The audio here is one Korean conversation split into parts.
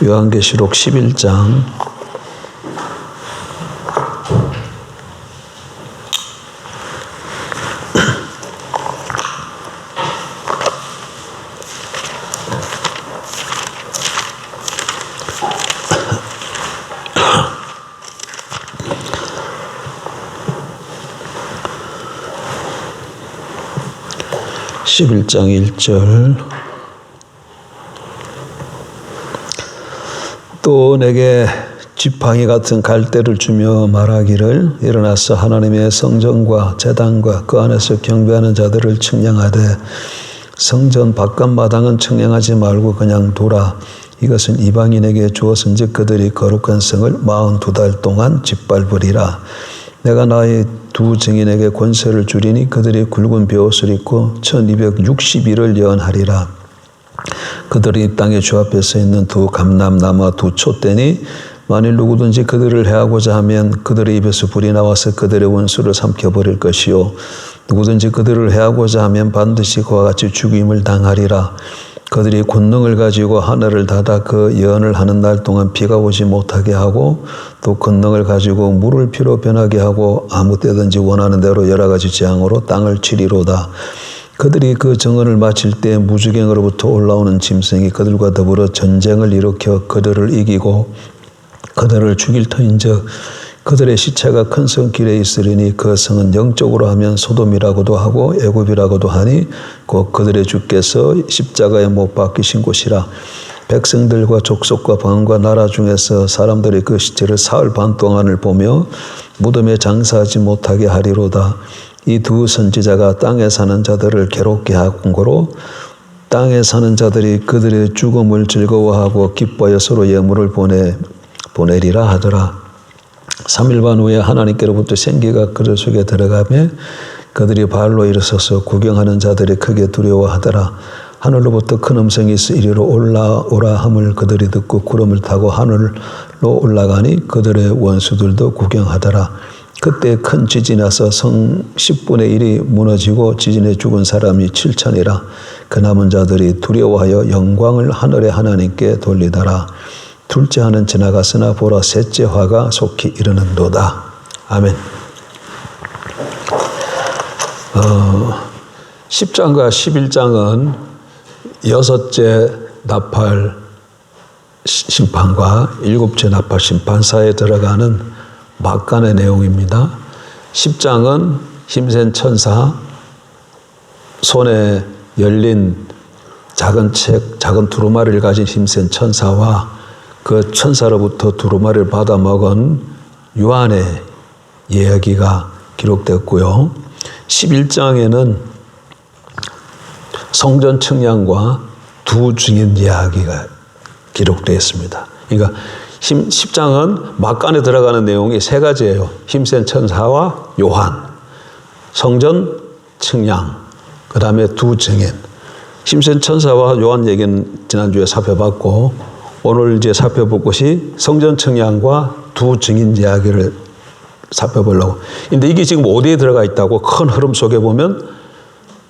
요한계시록 11장 11장 1절 또 내게 지팡이 같은 갈대를 주며 말하기를 일어나서 하나님의 성전과 제단과 그 안에서 경배하는 자들을 측량하되 성전 바깥마당은 측량하지 말고 그냥 두라. 이것은 이방인에게 주었은즉 그들이 거룩한 성을 42달 동안 짓밟으리라. 내가 나의 두 증인에게 권세를 주리니 그들이 굵은 벼옷을 입고 1260일을 예언하리라. 그들이 땅의 주 앞에 서 있는 두 감람나무와 두 촛대니 만일 누구든지 그들을 해하고자 하면 그들의 입에서 불이 나와서 그들의 원수를 삼켜버릴 것이요 누구든지 그들을 해하고자 하면 반드시 그와 같이 죽임을 당하리라. 그들이 권능을 가지고 하늘을 닫아 그 예언을 하는 날 동안 비가 오지 못하게 하고 또 권능을 가지고 물을 피로 변하게 하고 아무 때든지 원하는 대로 여러 가지 재앙으로 땅을 치리로다. 그들이 그 정언을 마칠 때 무주갱으로부터 올라오는 짐승이 그들과 더불어 전쟁을 일으켜 그들을 이기고 그들을 죽일 터인즉 그들의 시체가 큰 성 길에 있으리니 그 성은 영적으로 하면 소돔이라고도 하고 애굽이라고도 하니 곧 그들의 주께서 십자가에 못 박히신 곳이라. 백성들과 족속과 방언과 나라 중에서 사람들이 그 시체를 사흘 반 동안을 보며 무덤에 장사하지 못하게 하리로다. 이 두 선지자가 땅에 사는 자들을 괴롭게 한 거로 땅에 사는 자들이 그들의 죽음을 즐거워하고 기뻐하여 서로 예물을 보내리라 하더라. 3일 반 후에 하나님께로부터 생기가 그들 속에 들어가며 그들이 발로 일어서서 구경하는 자들이 크게 두려워하더라. 하늘로부터 큰 음성이 있어 이리로 올라오라 함을 그들이 듣고 구름을 타고 하늘로 올라가니 그들의 원수들도 구경하더라. 그때 큰 지진이 나서 성 10분의 1이 무너지고 지진에 죽은 사람이 7천이라. 그 남은 자들이 두려워하여 영광을 하늘의 하나님께 돌리더라. 둘째 화는 지나갔으나 보라 셋째 화가 속히 이르는도다. 아멘. 10장과 11장은 여섯째 나팔 심판과 일곱째 나팔 심판 사이에 들어가는 막간의 내용입니다. 10장은 힘센 천사, 손에 열린 작은 책, 작은 두루마리를 가진 힘센 천사와 그 천사로부터 두루마리를 받아 먹은 요한의 이야기가 기록됐고요. 11장에는 성전 측량과 두 증인 이야기가 기록되어 있습니다. 그러니까 10장은 막간에 들어가는 내용이 세 가지예요. 힘센 천사와 요한, 성전 측량, 그 다음에 두 증인. 힘센 천사와 요한 얘기는 지난주에 살펴봤고 오늘 이제 살펴볼 것이 성전 측량과 두 증인 이야기를 살펴보려고. 근데 이게 지금 어디에 들어가 있다고? 큰 흐름 속에 보면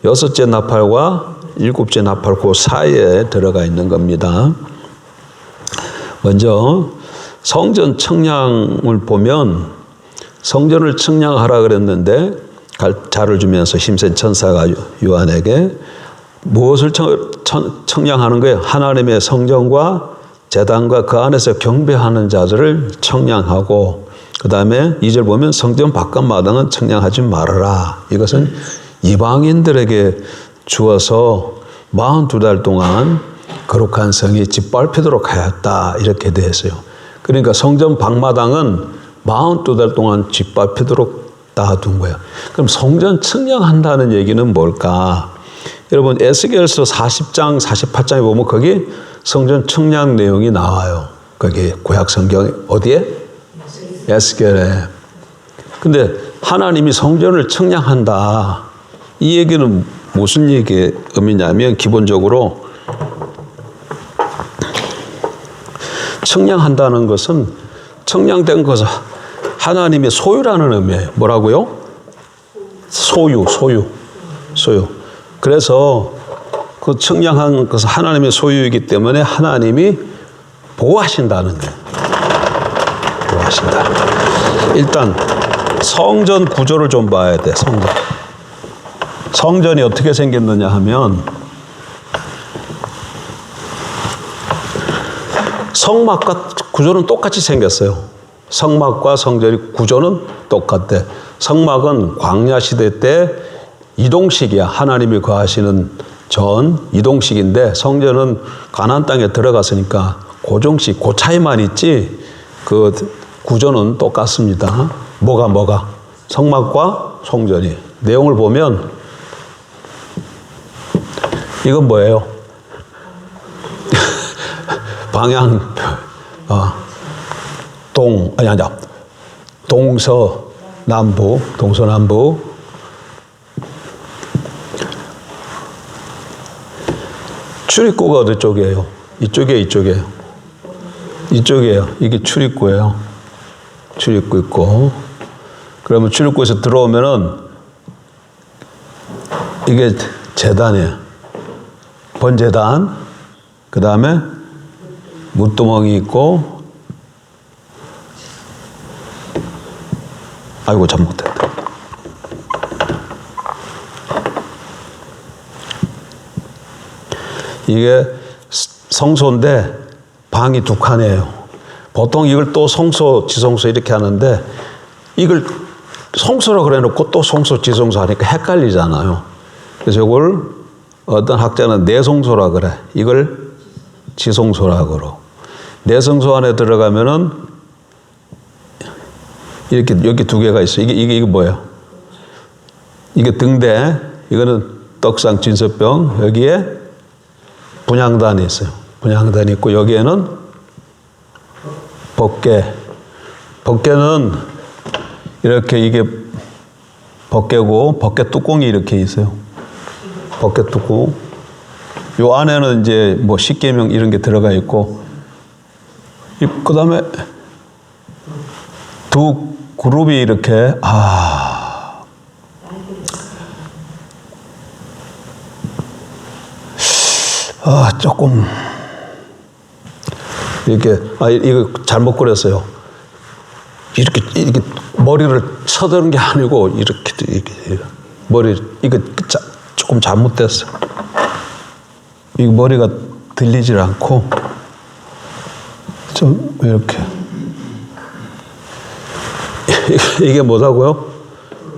여섯째 나팔과 일곱째 나팔 그 사이에 들어가 있는 겁니다. 먼저 성전 측량을 보면 성전을 측량하라 그랬는데 자를 주면서 힘센 천사가 요한에게 무엇을 측량하는 거예요? 하나님의 성전과 제단과 그 안에서 경배하는 자들을 측량하고 그 다음에 2절 보면 성전 바깥마당은 측량하지 말아라. 이것은 이방인들에게 주어서 42달 동안 거룩한 성이 짓밟히도록 하였다. 이렇게 되어 있어요. 그러니까 성전 밖마당은 42달 동안 짓밟히도록 놔둔 거예요. 그럼 성전 측량한다는 얘기는 뭘까? 여러분 에스겔서 40장, 48장에 보면 거기 성전 측량 내용이 나와요. 거기 구약 성경 어디에? 에스겔에. 근데 하나님이 성전을 측량한다. 이 얘기는 무슨 의미냐면 기본적으로 측량한다는 것은 측량된 것은 하나님의 소유라는 의미예요. 뭐라고요? 소유. 그래서 그 측량한 것은 하나님의 소유이기 때문에 하나님이 보호하신다는 거예요. 보호하신다는 거예요. 일단 성전 구조를 좀 봐야 돼. 성전이 어떻게 생겼느냐 하면 성막과 구조는 똑같이 생겼어요. 성막과 성전의 구조는 똑같대. 성막은 광야 시대 때 이동식이야. 하나님이 거하시는 전 이동식인데 성전은 가나안 땅에 들어갔으니까 고정식, 그 차이만 있지 그 구조는 똑같습니다. 뭐가? 성막과 성전이. 내용을 보면 이건 뭐예요? 방향, 동서남부. 출입구가 어디 쪽이에요? 이쪽이에요. 이게 출입구예요. 출입구 있고. 그러면 출입구에서 들어오면은 이게 제단이에요. 번제단. 그 다음에 문두멍이 있고. 아이고, 잘못됐다. 이게 성소인데 방이 두 칸이에요. 보통 이걸 또 성소, 지성소 이렇게 하는데 이걸 성소라고 그래 놓고 또 성소, 지성소 하니까 헷갈리잖아요. 그래서 이걸 어떤 학자는 내성소라 그래. 이걸 지성소라고 그러. 내성소 안에 들어가면은 이렇게 여기 두 개가 있어. 이게 뭐예요? 이게 등대. 이거는 떡상 진설병. 여기에 분향단이 있어요. 분향단이 있고 여기에는 법궤. 법궤는 이렇게 이게 법궤고 법궤 뚜껑이 이렇게 있어요. 법궤 뚜껑. 요 안에는 이제 뭐 십계명 이런 게 들어가 있고 그 다음에 두 그룹이 이렇게 조금 이렇게 이거 잘못 그렸어요. 이렇게 머리를 쳐드는 게 아니고 이렇게 머리 이거 조금 잘못됐어. 이 머리가 들리질 않고 좀 이렇게 이게 뭐라고요?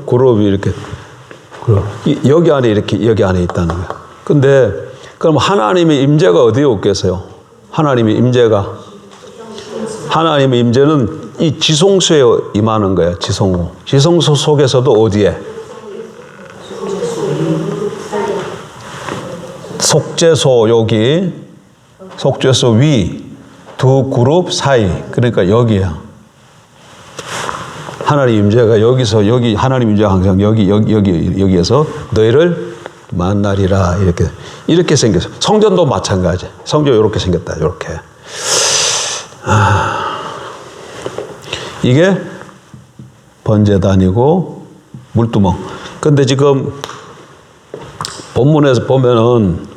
그룹이 이렇게 여기 안에 이렇게 여기 안에 있다는 거예요. 근데 그럼 하나님의 임재가 어디에 없겠어요? 하나님의 임재는 이 지성소에 임하는 거예요. 지성소 속에서도 어디에? 속죄소 여기, 속죄소 위, 두 그룹 사이. 그러니까 여기야. 하나님 임재가 여기서 여기 하나님 임재가 항상 여기에서 너희를 만나리라 이렇게 생겼어. 성전도 마찬가지. 성전 이렇게 생겼다. 이렇게. 이게 번제단이고 물두멍. 근데 지금 본문에서 보면은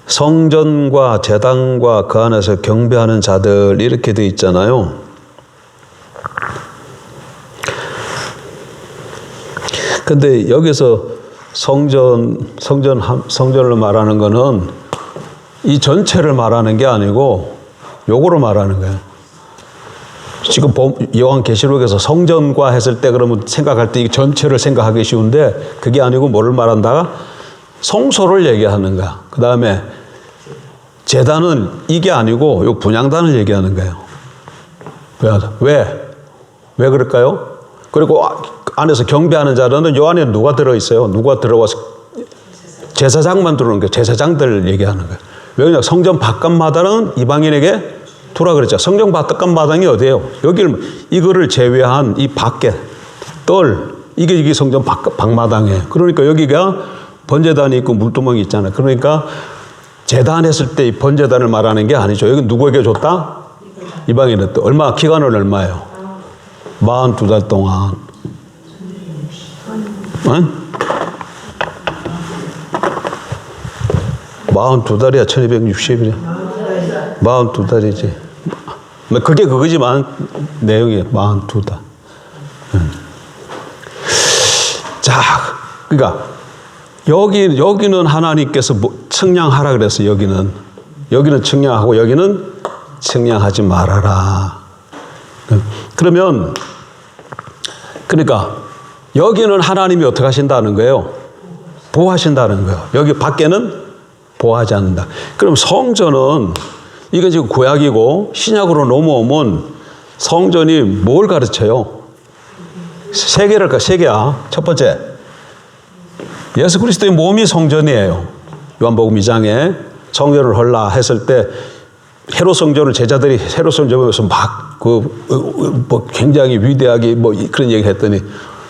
성전과 제단과 그 안에서 경배하는 자들 이렇게 돼 있잖아요. 근데 여기서 성전을 말하는 거는 이 전체를 말하는 게 아니고 요거를 말하는 거예요. 지금 요한계시록에서 성전과 했을 때 그러면 생각할 때 이 전체를 생각하기 쉬운데 그게 아니고 뭐를 말한다? 성소를 얘기하는 거야. 그 다음에 제단은 이게 아니고 요 분향단을 얘기하는 거예요. 왜 그럴까요? 그리고 안에서 경배하는 자들은 요 안에 누가 들어있어요? 누가 들어와서 제사장만 들어오는 거예요. 제사장들 얘기하는 거예요. 왜냐? 성전 바깥마당은 이방인에게 두라 그랬죠. 성전 바깥마당이 어디예요? 이거를 제외한 이 밖에 이게 성전 밖마당이에요. 그러니까 여기가 번제단이 있고 물두멍이 있잖아요. 그러니까 제단했을 때 이 번제단을 말하는 게 아니죠. 여기 누구에게 줬다? 이방인한테. 기간은 얼마예요? 42달 동안. 42달이야, 1260일이야. 42달이지. 그게 그거지만 내용이 42달. 자, 그러니까 여기는 하나님께서 청량하라 그래서 여기는 청량하고 여기는 청량하지 말아라. 그러면 그러니까 여기는 하나님이 어떻게 하신다는 거예요? 보호하신다는 거예요. 여기 밖에는 보호하지 않는다. 그럼 성전은 이건 지금 구약이고 신약으로 넘어오면 성전이 뭘 가르쳐요? 세 개야. 첫 번째, 예수 그리스도의 몸이 성전이에요. 요한복음 2장에 성전을 헐라 했을 때 헤롯 성전을 제자들이 헤롯 성전에서 막 굉장히 위대하게 그런 얘기를 했더니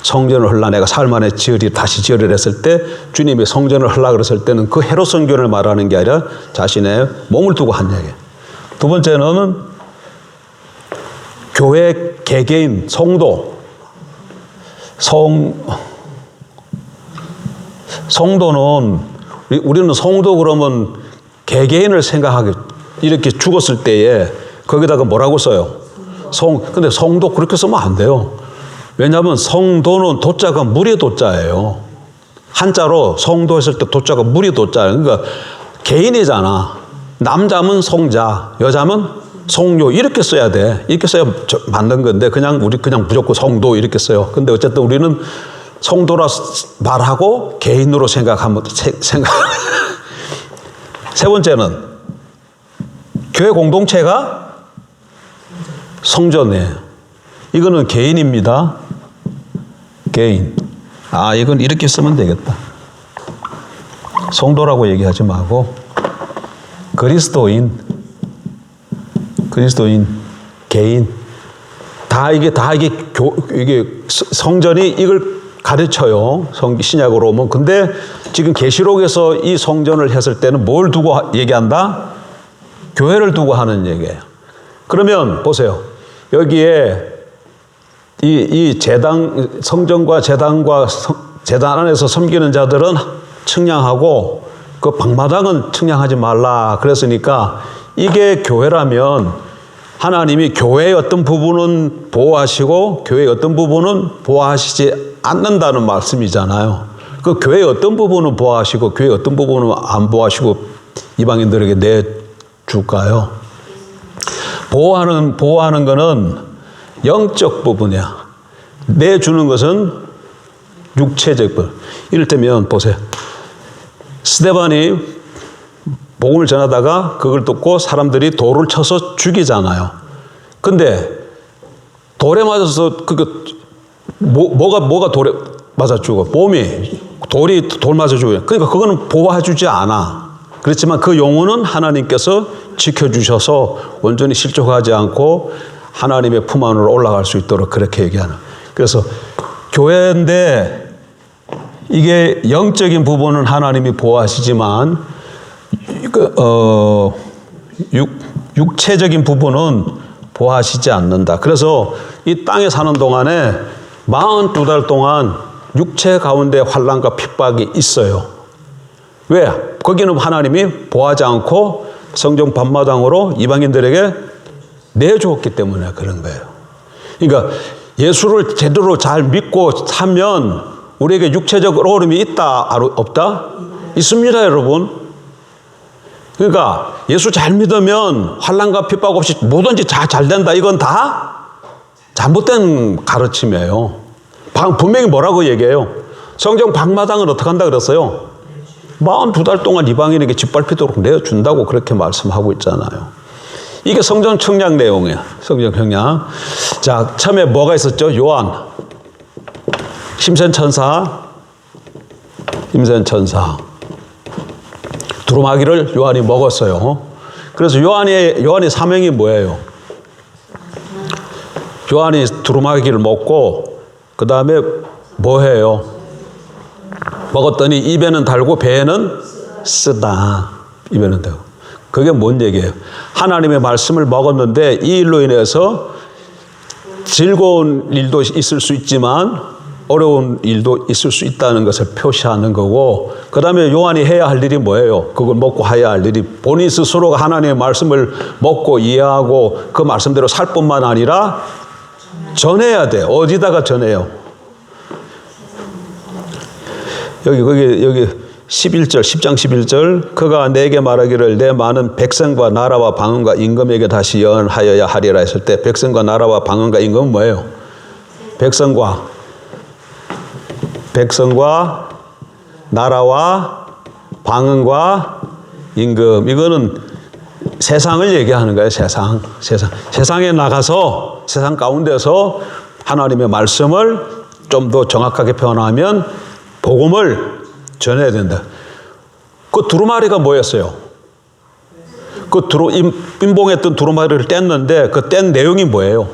성전을 헐라 내가 사흘 만에 다시 지으리라 했을 때 주님이 성전을 헐라 그랬을 때는 그 헤롯 성전을 말하는 게 아니라 자신의 몸을 두고 한 얘기예요. 두 번째는 교회 개개인 성도 성도는 우리는 성도 그러면 개개인을 생각하게 이렇게 죽었을 때에 거기다가 뭐라고 써요? 근데 성도 그렇게 쓰면 안 돼요. 왜냐하면 성도는 도자가 무리 도자예요. 한자로 성도 했을 때 도자가 무리 도자예요. 그러니까 개인이잖아. 남자면 성자, 여자면 성료 이렇게 써야 돼. 이렇게 써야 맞는 건데 우리 그냥 무조건 성도 이렇게 써요. 근데 어쨌든 우리는 성도라 말하고 개인으로 생각하면 세 번째는 교회 공동체가 성전이에요. 이거는 개인입니다. 개인. 이건 이렇게 쓰면 되겠다. 성도라고 얘기하지 말고 그리스도인, 개인. 이게 성전이 이걸 가르쳐요. 신약으로 오면. 근데 지금 계시록에서 이 성전을 했을 때는 뭘 두고 얘기한다? 교회를 두고 하는 얘기예요. 그러면 보세요. 여기에 이 성전과 제단 안에서 섬기는 자들은 청량하고 그 방마당은 청량하지 말라 그랬으니까 이게 교회라면 하나님이 교회의 어떤 부분은 보호하시고 교회의 어떤 부분은 보호하시지 않는다는 말씀이잖아요. 그 교회의 어떤 부분은 보호하시고 교회의 어떤 부분은 안 보호하시고 이방인들에게 내줄까요? 보호하는 거는 영적 부분이야. 내주는 것은 육체적 부분. 이를테면 보세요. 스데반이 복음을 전하다가 그걸 듣고 사람들이 돌을 쳐서 죽이잖아요. 근데 돌에 맞아서 뭐가 돌에 맞아 죽어? 몸이 돌 맞아 죽어요. 그러니까 그거는 보호해주지 않아. 그렇지만 그 영혼은 하나님께서 지켜주셔서 온전히 실족하지 않고 하나님의 품 안으로 올라갈 수 있도록 그렇게 얘기하는. 그래서 교회인데 이게 영적인 부분은 하나님이 보호하시지만 육체적인 부분은 보호하시지 않는다. 그래서 이 땅에 사는 동안에 42달 동안 육체 가운데 환난과 핍박이 있어요. 왜? 거기는 하나님이 보호하지 않고 성전 밤마당으로 이방인들에게 내주었기 때문에 그런 거예요. 그러니까 예수를 제대로 잘 믿고 살면 우리에게 육체적 어려움이 있다, 없다? 있습니다, 여러분. 그러니까 예수 잘 믿으면 환난과 핍박 없이 뭐든지 잘 된다. 이건 다 잘못된 가르침이에요. 분명히 뭐라고 얘기해요? 성경 방마당을 어떻게 한다 그랬어요? 42달 동안 이방인에게 짓밟히도록 내어준다고 그렇게 말씀하고 있잖아요. 이게 성전 청량 내용이야. 성전 청량. 자, 처음에 뭐가 있었죠? 요한. 심sen천사. 두루마기를 요한이 먹었어요. 그래서 요한의 사명이 뭐예요? 요한이 두루마기를 먹고 그 다음에 뭐 해요? 먹었더니 입에는 달고 배에는 쓰다. 입에는 달고. 그게 뭔 얘기예요? 하나님의 말씀을 먹었는데 이 일로 인해서 즐거운 일도 있을 수 있지만 어려운 일도 있을 수 있다는 것을 표시하는 거고, 그 다음에 요한이 해야 할 일이 뭐예요? 그걸 먹고 해야 할 일이 본인 스스로가 하나님의 말씀을 먹고 이해하고 그 말씀대로 살 뿐만 아니라 전해야 돼. 어디다가 전해요? 여기 11절, 10장 11절, 그가 내게 말하기를 내 많은 백성과 나라와 방언과 임금에게 다시 예언하여야 하리라 했을 때, 백성과 나라와 방언과 임금은 뭐예요? 백성과 나라와 방언과 임금, 이거는 세상을 얘기하는 거예요. 세상에 나가서 세상 가운데서 하나님의 말씀을 좀 더 정확하게 표현하면 복음을 전해야 된다. 그 두루마리가 뭐였어요? 임봉했던 두루마리를 뗐는데 그 뗀 내용이 뭐예요?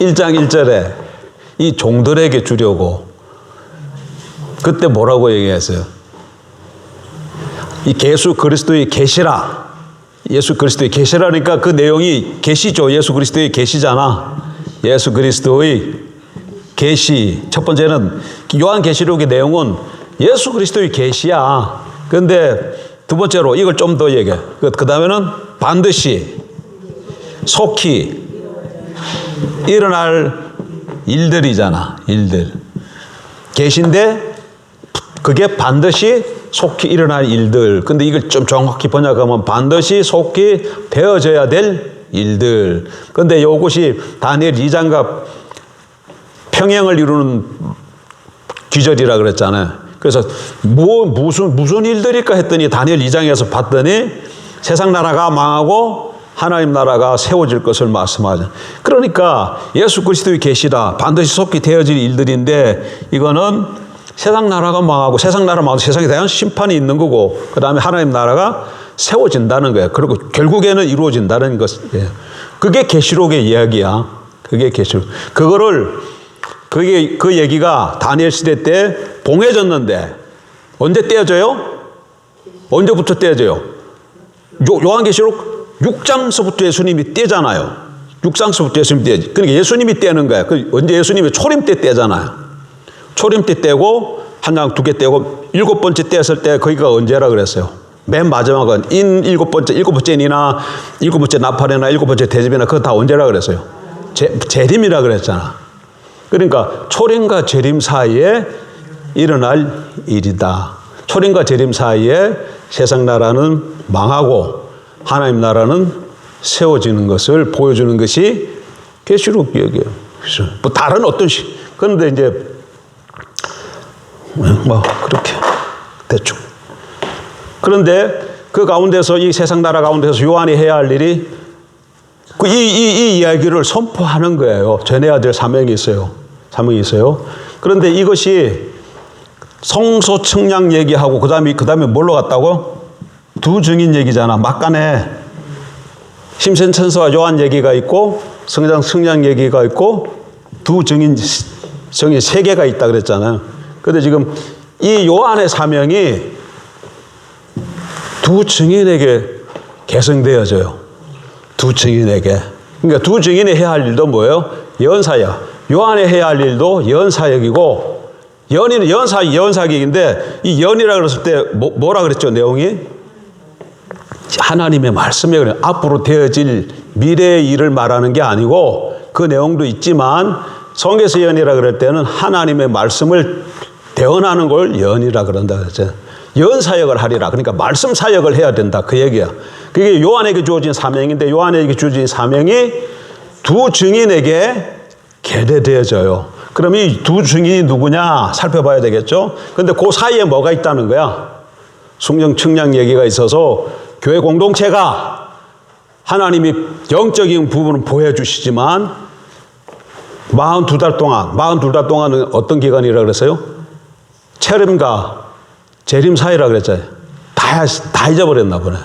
(1장 1절에) 이 종들에게 주려고. 그때 뭐라고 얘기했어요? 이 예수 그리스도의 계시라. 예수 그리스도의 계시라니까 그 내용이 계시죠. 예수 그리스도의 계시잖아. 예수 그리스도의 계시. 첫 번째는 요한계시록의 내용은 예수 그리스도의 계시야. 그런데 두 번째로 이걸 좀 더 얘기해. 그 다음에는 반드시 속히 일어날 일들이잖아. 일들. 계신데 그게 반드시 속히 일어날 일들. 근데 이걸 좀 정확히 번역하면 반드시 속히 되어져야 될 일들. 근데 이것이 다니엘 2장과 평행을 이루는 귀절이라 그랬잖아요. 그래서 무슨 일들일까 했더니 다니엘 2장에서 봤더니 세상 나라가 망하고 하나님 나라가 세워질 것을 말씀하죠. 그러니까 예수 그리스도의 계시다. 반드시 속히 되어질 일들인데, 이거는 세상 나라가 망하고, 세상 나라 망하고 세상에 대한 심판이 있는 거고, 그 다음에 하나님 나라가 세워진다는 거예요. 그리고 결국에는 이루어진다는 것. 그게 계시록의 이야기야. 그게 계시록. 그 얘기가 다니엘 시대 때 봉해졌는데 언제 떼어져요? 언제부터 떼어져요? 요한계시록 6장서부터 예수님이 떼잖아요. 6장서부터 예수님이 떼지. 그러니까 예수님이 떼는 거야. 언제 예수님이 초림 때 떼잖아요. 초림 때 떼고 한 장 두 개 떼고 7번째 떼었을 때 거기가 언제라 그랬어요? 맨 마지막은 일곱 번째니나 7번째 나팔이나 7번째 대접이나 그거 다 언제라 그랬어요? 재림이라 그랬잖아. 그러니까 초림과 재림 사이에 일어날 일이다. 초림과 재림 사이에 세상 나라는 망하고 하나님 나라는 세워지는 것을 보여주는 것이 계시록 얘기예요. 뭐 다른 어떤 그런데 이제 뭐 그렇게 대충. 그런데 그 가운데서 이 세상 나라 가운데서 요한이 해야 할 일이 이 이야기를 선포하는 거예요. 전해야 될 사명이 있어요. 그런데 이것이 성소 측량 얘기하고 그다음에 뭘로 갔다고? 두 증인 얘기잖아. 막간에 심sen천사와 요한 얘기가 있고 성장 측량 얘기가 있고 두 증인 세 개가 있다 그랬잖아요. 그런데 지금 이 요한의 사명이 두 증인에게 계승되어져요. 두 증인에게. 그러니까 두 증인이 해야 할 일도 뭐예요? 예언사역. 요한이 해야 할 일도 예언사역이고, 예언이는 예언사역인데 이 예언이라 그랬을 때 뭐라 그랬죠? 내용이 하나님의 말씀에 그래. 앞으로 되어질 미래의 일을 말하는 게 아니고 그 내용도 있지만 성경에서 예언이라 그럴 때는 하나님의 말씀을 대언하는 걸 예언이라 그런다 그랬죠. 예언 사역을 하리라. 그러니까 말씀 사역을 해야 된다. 그 얘기야. 그게 요한에게 주어진 사명인데 요한에게 주어진 사명이 두 증인에게 계대되어져요. 그럼 이 두 증인이 누구냐 살펴봐야 되겠죠. 그런데 그 사이에 뭐가 있다는 거야? 성령 측량 얘기가 있어서 교회 공동체가 하나님이 영적인 부분을 보여주시지만 42달 동안은 어떤 기간이라 그랬어요? 체림과 재림 사이라 그랬잖아요. 다 잊어버렸나 보네.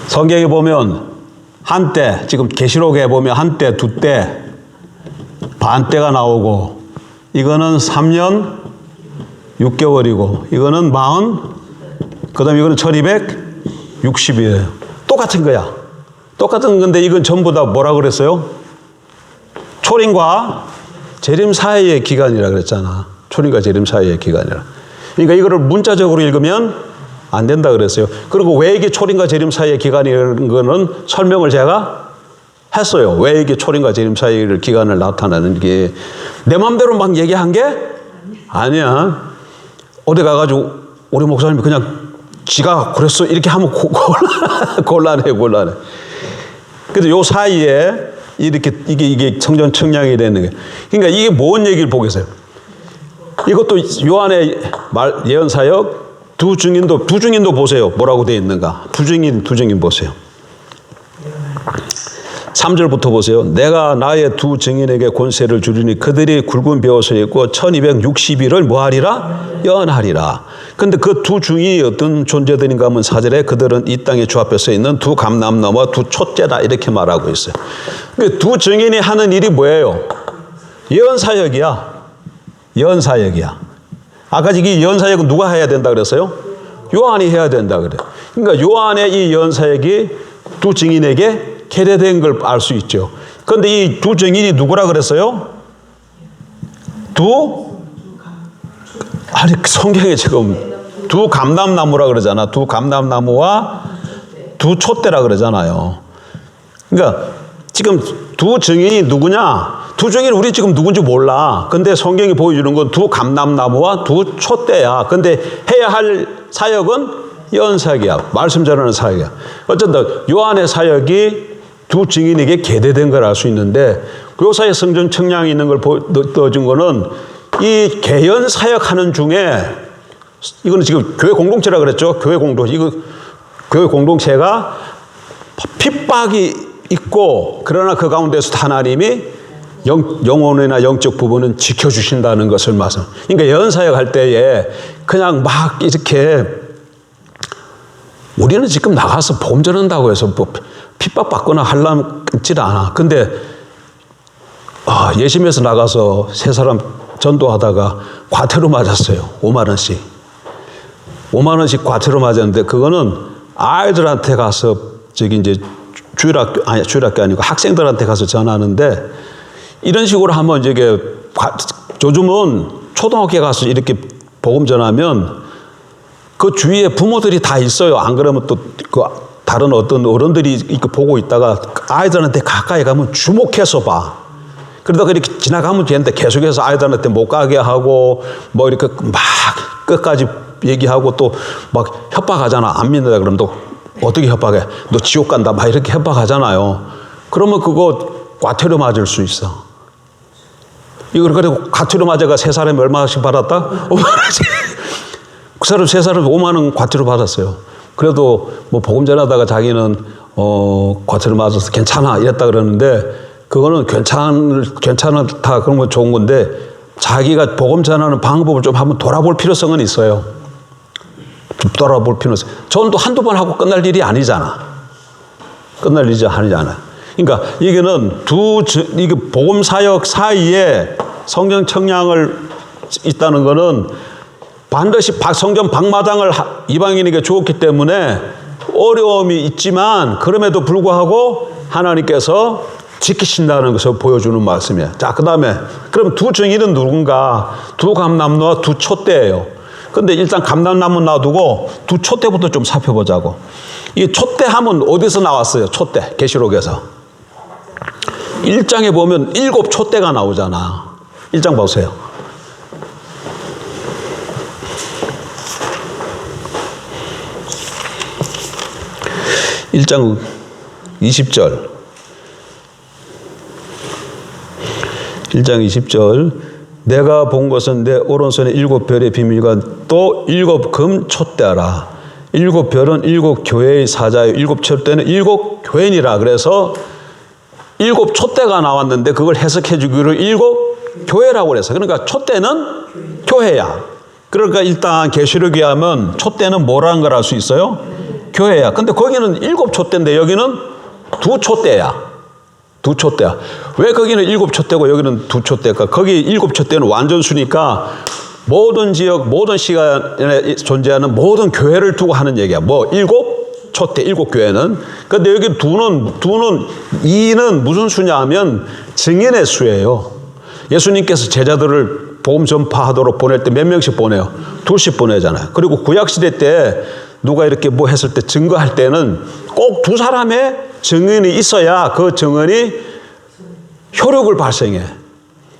성경에 보면 한때, 지금 계시록에 보면 한때, 두때, 반때가 나오고, 이거는 3년 6개월이고, 이거는 40, 그 다음에 이거는 1260이에요. 똑같은 거야. 똑같은 건데 이건 전부 다 뭐라 그랬어요? 초림과 재림 사이의 기간이라 그랬잖아. 초림과 재림 사이의 기간이라. 그러니까 이거를 문자적으로 읽으면 안 된다 그랬어요. 그리고 왜 이게 초림과 재림 사이의 기간이라는 거는 설명을 제가 했어요. 왜 이게 초림과 재림 사이의 기간을 나타내는 게 내 마음대로 막 얘기한 게 아니야. 어디 가가지고 우리 목사님이 그냥 지가 그랬어 이렇게 하면 곤란해. 그래서 요 사이에 이렇게 이게 성전 청량이 되는 게. 그러니까 이게 뭔 얘기를 보겠어요. 이것도 요한의 예언 사역 두 증인도 보세요. 뭐라고 되어 있는가? 두 증인 보세요. 3절부터 보세요. 내가 나의 두 증인에게 권세를 주리니 그들이 굵은 벼옷을 입고 1260일을 뭐하리라? 연하리라. 근데 그 두 증인이 어떤 존재들인가 하면 4절에 그들은 이 땅의 주 앞에 서 있는 두 감람나무와 두 촛대다 이렇게 말하고 있어요. 그 두 증인이 하는 일이 뭐예요? 예언 사역이야. 아까 이 예언 사역은 누가 해야 된다 그랬어요? 요한이 해야 된다 그래. 그러니까 요한의 이 예언 사역이 두 증인에게 계례된 걸 알 수 있죠. 그런데 이 두 증인이 누구라 그랬어요? 성경에 지금 두 감람나무라 그러잖아. 두 감람나무와 두 촛대라 그러잖아요. 그러니까 지금 두 증인이 누구냐? 두 증인이 우리 지금 누군지 몰라. 근데 성경이 보여주는 건 두 감람나무와 두 촛대야. 근데 해야 할 사역은 예언사역이야. 말씀 전하는 사역이야. 어쨌든 요한의 사역이 두 증인에게 계대된 걸 알 수 있는데 그 사이에 성전 청량이 있는 걸 넣어준 거는 이 개연 사역하는 중에 이거는 지금 교회 공동체라 그랬죠. 교회 공동체가 핍박이 있고 그러나 그 가운데서 하나님이 영혼이나 영적 부분은 지켜주신다는 것을 말씀. 그러니까 예언 사역할 때에 그냥 막 이렇게 우리는 지금 나가서 복음 전한다고 해서 뭐 핍박받거나 하려지 않아. 근데 예심에서 나가서 세 사람 전도하다가 과태료 맞았어요. 5만 원씩. 5만 원씩 과태료 맞았는데 그거는 아이들한테 가서 이제 주일학교 아니고 학생들한테 가서 전하는데 이런 식으로 하면 이게 요즘은 초등학교에 가서 이렇게 복음 전하면 그 주위에 부모들이 다 있어요. 안 그러면 또 그 다른 어떤 어른들이 이렇게 보고 있다가 아이들한테 가까이 가면 주목해서 봐. 그러다가 이렇게 지나가면 되는데 계속해서 아이들한테 못 가게 하고 뭐 이렇게 막 끝까지 얘기하고 또 막 협박하잖아. 안 믿는다 그러면 또 어떻게 협박해? 너 지옥 간다. 막 이렇게 협박하잖아요. 그러면 그거 과태료 맞을 수 있어. 이걸 그리고 과태료 맞아가 세 사람이 얼마씩 받았다? 5만 원씩. 그 사람 세 사람이 5만 원 과태료 받았어요. 그래도 뭐 복음 전하다가 자기는 과태료 맞아서 괜찮아 이랬다 그러는데 그거는 괜찮다 그런 건 좋은 건데 자기가 복음 전하는 방법을 좀 한번 돌아볼 필요성은 있어요. 좀 돌아볼 필요성. 전도 한두 번 하고 끝날 일이 아니잖아. 그러니까 이게는 이게 복음 사역 사이에 성경 청량을 있다는 거는 반드시 성전 방마당을 이방인에게 주었기 때문에 어려움이 있지만 그럼에도 불구하고 하나님께서 지키신다는 것을 보여주는 말씀이에요. 자, 그 다음에 그럼 두 증인은 누군가? 두 감람나무와 두 촛대예요. 근데 일단 감람나무 놔두고 두 촛대부터 좀 살펴보자고. 이 촛대 하면 어디서 나왔어요? 촛대, 계시록에서. 1장에 보면 7 촛대가 나오잖아. 1장 보세요. 1장 20절. 1장 20절. 내가 본 것은 내 오른손에 7 별의 비밀과 또 7 금 촛대라. 7 별은 7 교회의 사자요 7 촛대는 7 교회니라. 그래서 7 촛대가 나왔는데 그걸 해석해 주기로 7 교회라고 그랬어요. 그러니까 촛대는 교회야. 그러니까 일단 계시록에 하면 촛대는 뭐라는 걸 알 수 있어요? 교회야. 근데 거기는 7 촛대인데 여기는 2 촛대야. 2 촛대야. 왜 거기는 7 촛대고 여기는 2 촛대일까? 거기 7 촛대는 완전수니까 모든 지역, 모든 시간에 존재하는 모든 교회를 두고 하는 얘기야. 뭐 7 초대 7교회는. 근데 여기 두는 2는 무슨 수냐 하면 증인의 수예요. 예수님께서 제자들을 복음 전파하도록 보낼 때 몇 명씩 보내요? 2씩 보내잖아요. 그리고 구약시대 때 누가 이렇게 뭐 했을 때 증거할 때는 꼭 2사람의 증인이 있어야 그 증언이 효력을 발생해.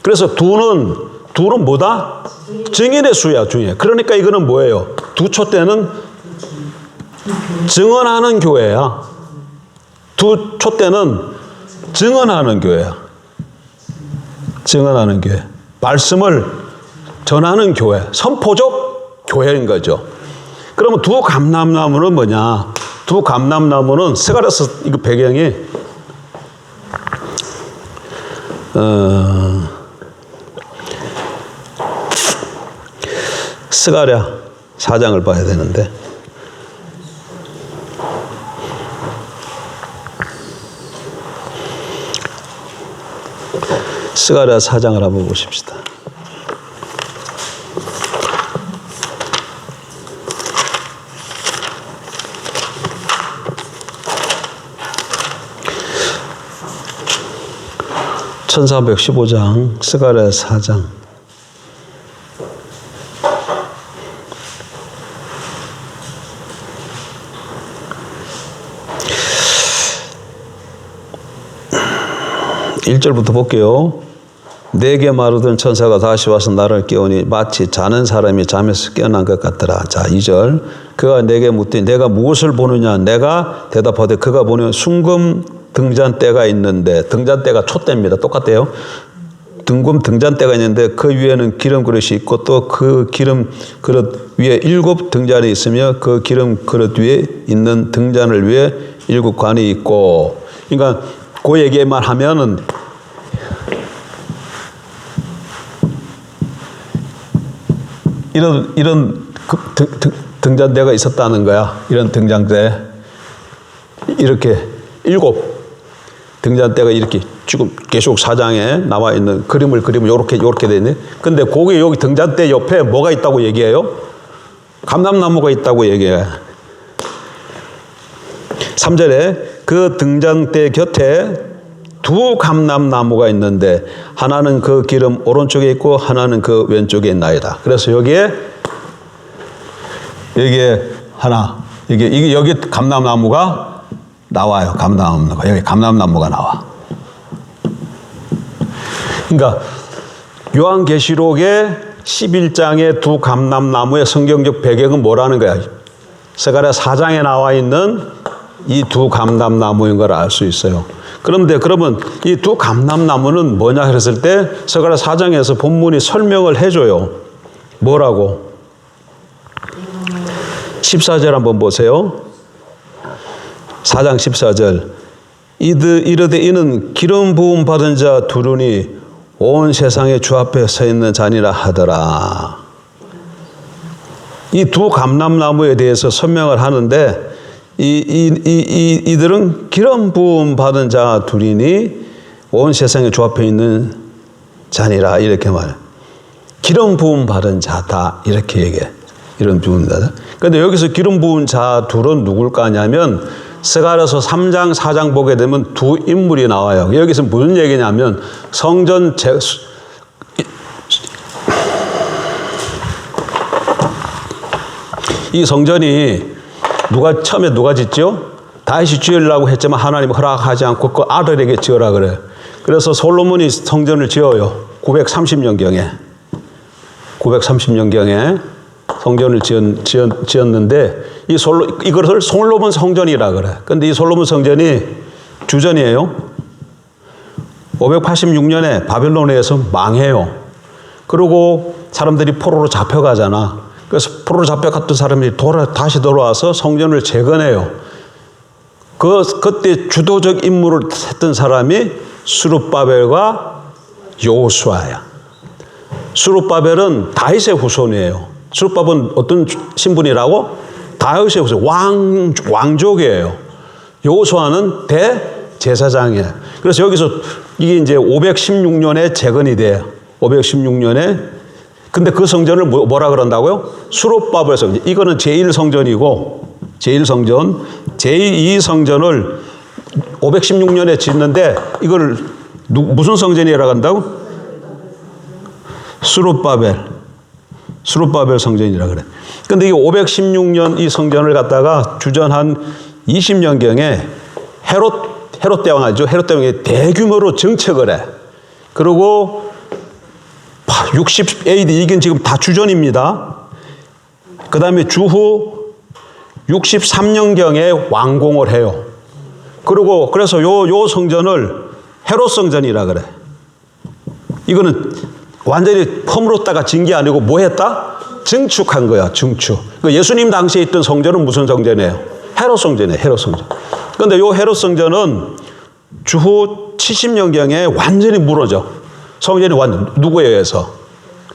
그래서 두는 뭐다? 증인의 수야, 증인. 그러니까 이거는 뭐예요? 2초 때는 증언하는 교회야. 2초 때는 증언하는 교회야. 증언하는 교회. 말씀을 전하는 교회. 선포적 교회인 거죠. 그러면 두 감람나무는 뭐냐? 두 감람나무는 스가랴서 이거 배경이 스가랴 4장을 봐야 되는데 스가랴 4장을 한번 보십시다. (1415장) 스가랴 4장. (1절부터) 볼게요. 내게 말하던 천사가 다시 와서 나를 깨우니 마치 자는 사람이 잠에서 깨어난 것 같더라. 자, 2절. 그가 내게 묻더니 내가 무엇을 보느냐? 내가 대답하되 그가 보는 순금 등잔대가 있는데, 등잔대가 촛대입니다. 똑같아요. 등잔대가 있는데 그 위에는 기름 그릇이 있고 또 그 기름 그릇 위에 7 등잔이 있으며 그 기름 그릇 위에 있는 등잔을 위에 7 관이 있고. 그러니까 그 얘기만 하면은 이런 등잔대가 있었다는 거야. 이런 등잔대. 이렇게 7 등잔대가 이렇게 지금 계속 4장에 나와 있는 그림을 그리면 요렇게 돼 있네. 근데 거기 여기 등잔대 옆에 뭐가 있다고 얘기해요? 감람나무가 있다고 얘기해. 3절에 그 등잔대 곁에 2 감람나무가 있는데 하나는 그 기름 오른쪽에 있고 하나는 그 왼쪽에 있나이다. 그래서 여기에 하나, 여기 감람나무가 나와요. 감람나무가. 여기 감람나무가 나와. 그러니까 요한계시록의 11장의 2 감람나무의 성경적 배경은 뭐라는 거야? 스가랴 4장에 나와 있는 이 2 감람나무인 걸 알 수 있어요. 그런데 그러면 이 2 감람나무는 뭐냐 그랬을 때 스가랴 4장에서 본문이 설명을 해줘요. 뭐라고? 14절 한번 보세요. 4장 14절. 이르되 이는 기름 부음 받은 자 두루니 온 세상의 주 앞에 서 있는 자니라 하더라. 이 2 감람나무에 대해서 설명을 하는데 이들은 기름 부음 받은 자 둘이니 온 세상의 주 앞에 있는 자니라 이렇게 말해. 기름 부음 받은 자다 이렇게 얘기해. 기름 부은 자다. 그런데 여기서 기름 부은 자 둘은 누굴까 하냐면 스가랴서 3장 4장 보게 되면 2 인물이 나와요. 여기서 무슨 얘기냐면 성전 이 성전이 처음에 누가 짓죠? 다윗이 지으려고 했지만 하나님 허락하지 않고 그 아들에게 지으라 그래요. 그래서 솔로몬이 성전을 지어요. 930년경에. 930년경에 성전을 지었는데 이것을 솔로몬 성전이라 그래. 근데 이 솔로몬 성전이 주전이에요. 586년에 바벨론에서 망해요. 그리고 사람들이 포로로 잡혀가잖아. 그래서 포로로 잡혀갔던 사람들이 다시 돌아와서 성전을 재건해요. 그때 주도적 임무를 했던 사람이 수룹바벨과 여호수아야. 수룹바벨은 다윗의 후손이에요. 수룹바벨은 어떤 신분이라고? 다윗의 후손, 왕족이에요. 여호수아는 대제사장이에요. 그래서 여기서 이게 이제 516년에 재건이 돼요. 516년에. 근데 그 성전을 뭐라 그런다고요? 수룹바벨 성전. 이거는 제1성전이고 제1성전, 제2성전을 516년에 짓는데 이걸 무슨 성전이라고 한다고? 수룹바벨 성전이라 그래. 근데 이 516년 이 성전을 갖다가 주전 한 20년경에 헤롯 대왕이죠. 헤롯 대왕이 대규모로 정책을 해. 그리고 60 AD 이건 지금 다 주전입니다. 그 다음에 주후 63년경에 완공을 해요. 그리고 그래서 요 성전을 헤롯 성전이라 그래. 이거는 완전히 허물었다가 진 게 아니고 뭐 했다? 증축한 거야, 증축. 예수님 당시에 있던 성전은 무슨 성전이에요? 헤롯 성전이에요, 헤롯 성전. 그런데 요 헤롯 성전은 주후 70년경에 완전히 무너져. 성전이 누구에 의해서?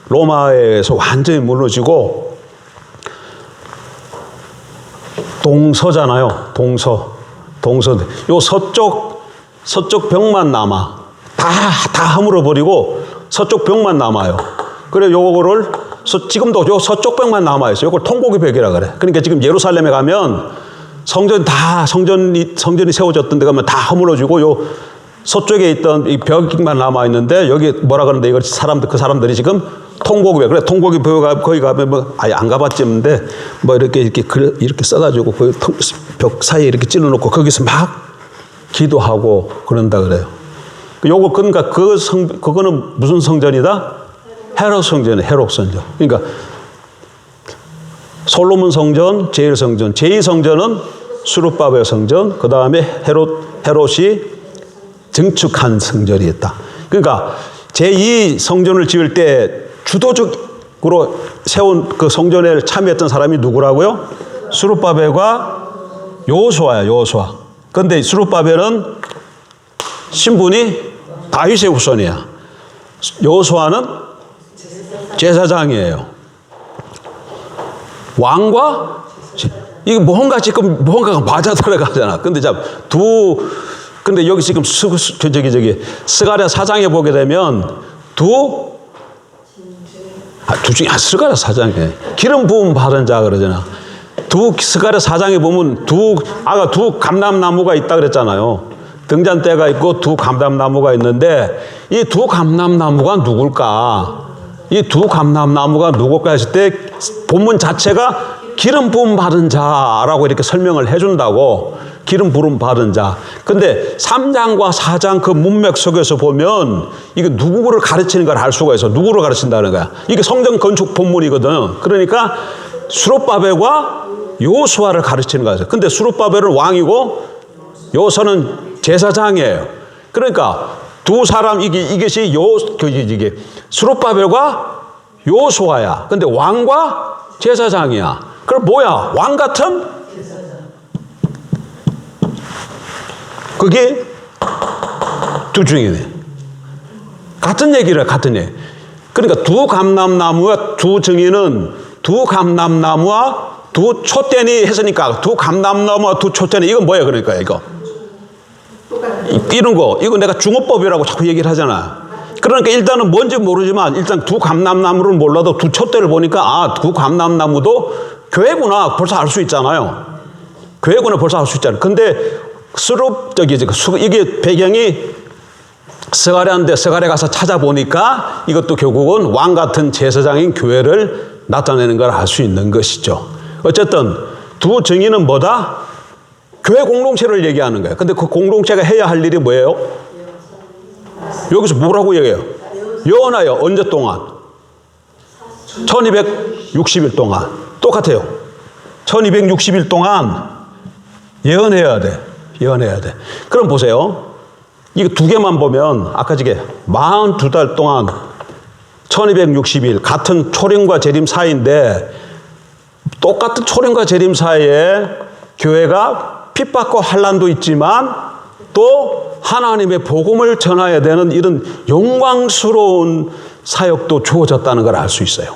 로마에 의해서 완전히 무너지고, 동서잖아요, 동서. 요 서쪽 벽만 남아. 다 허물어 버리고 서쪽 벽만 남아요. 그래 요거를 지금도 요 서쪽 벽만 남아 있어요. 요걸 통곡의 벽이라 그래. 그러니까 지금 예루살렘에 가면 성전이 세워졌던 데 가면 다 허물어지고 요 서쪽에 있던 이 벽만 남아 있는데 여기 뭐라 그러는데 이걸 그 사람들이 지금 통곡의 벽. 그래 통곡의 벽 거기 가면 뭐 아예 안 가봤지는데 뭐 이렇게 써가지고 그 벽 사이에 이렇게 찔러놓고 거기서 막 기도하고 그런다 그래요. 요거 그러니까 그거는 무슨 성전이다? 헤롯 성전이에요. 헤롯 성전. 그러니까 솔로몬 성전, 제1성전, 제2성전은 수룹바벨 성전, 그 다음에 헤롯이 증축한 성전이 있다. 그러니까 제2성전을 지을 때 주도적으로 세운 그 성전에 참여했던 사람이 누구라고요? 수룹바벨과 여호수아야, 여호수아. 그런데 수룹바벨은 신분이 다윗의 후손이야. 여호수아는 제사장이에요. 왕과 이게 뭔가가 맞아 들어가잖아. 근데 근데 여기 지금 스가랴 4장에 보게 되면 두 중에 스가랴 4장에 기름 부음 받은 자 그러잖아. 스가랴 4장에 보면 두 감람나무가 있다 그랬잖아요. 등잔대가 있고 두 감람나무가 있는데 이 두 감람나무가 누굴까? 이 두 감람나무가 누굴까 했을 때 본문 자체가 기름 부음 받은 자라고 이렇게 설명을 해준다고. 기름 부음 받은 자. 근데 3장과 4장 그 문맥 속에서 보면 이게 누구를 가르치는 걸 알 수가 있어. 누구를 가르친다는 거야. 이게 성전 건축 본문이거든. 그러니까 수룹바벨과 여호수아를 가르치는 거야. 근데 수룹바벨은 왕이고 여호수아는 제사장이에요. 그러니까 두 사람 이것이 수룹바벨과 여호수아야. 근데 왕과 제사장이야. 그럼 뭐야? 왕 같은 그게 두 증인이네. 같은 얘기를 같은 얘기. 그러니까 두 감람나무와 두 증인은 두 감람나무와 두 촛대니 했으니까 두 감람나무와 두 촛대니 이건 뭐예요? 그러니까 이거. 이런 거 이거 내가 중어법이라고 자꾸 얘기를 하잖아. 그러니까 일단은 뭔지 모르지만 일단 두 감람나무를 몰라도 두 촛대를 보니까 두 감람나무도 교회구나 벌써 알 수 있잖아요. 교회구나 벌써 알 수 있잖아요. 근데 이게 배경이 스가랴인데 스가랴 가서 찾아보니까 이것도 결국은 왕 같은 제사장인 교회를 나타내는 걸 알 수 있는 것이죠. 어쨌든 두 증인은 뭐다? 교회 공동체를 얘기하는 거예요. 근데 그 공동체가 해야 할 일이 뭐예요? 여기서 뭐라고 얘기해요? 예언하여 언제 동안? 1260일 동안. 똑같아요. 1260일 동안 예언해야 돼. 예언해야 돼. 그럼 보세요. 이거 두 개만 보면 아까 저게 42달 동안 1260일 같은 초림과 재림 사이인데 똑같은 초림과 재림 사이에 교회가 핍박과 환난도 있지만 또 하나님의 복음을 전해야 되는 이런 영광스러운 사역도 주어졌다는 걸 알 수 있어요.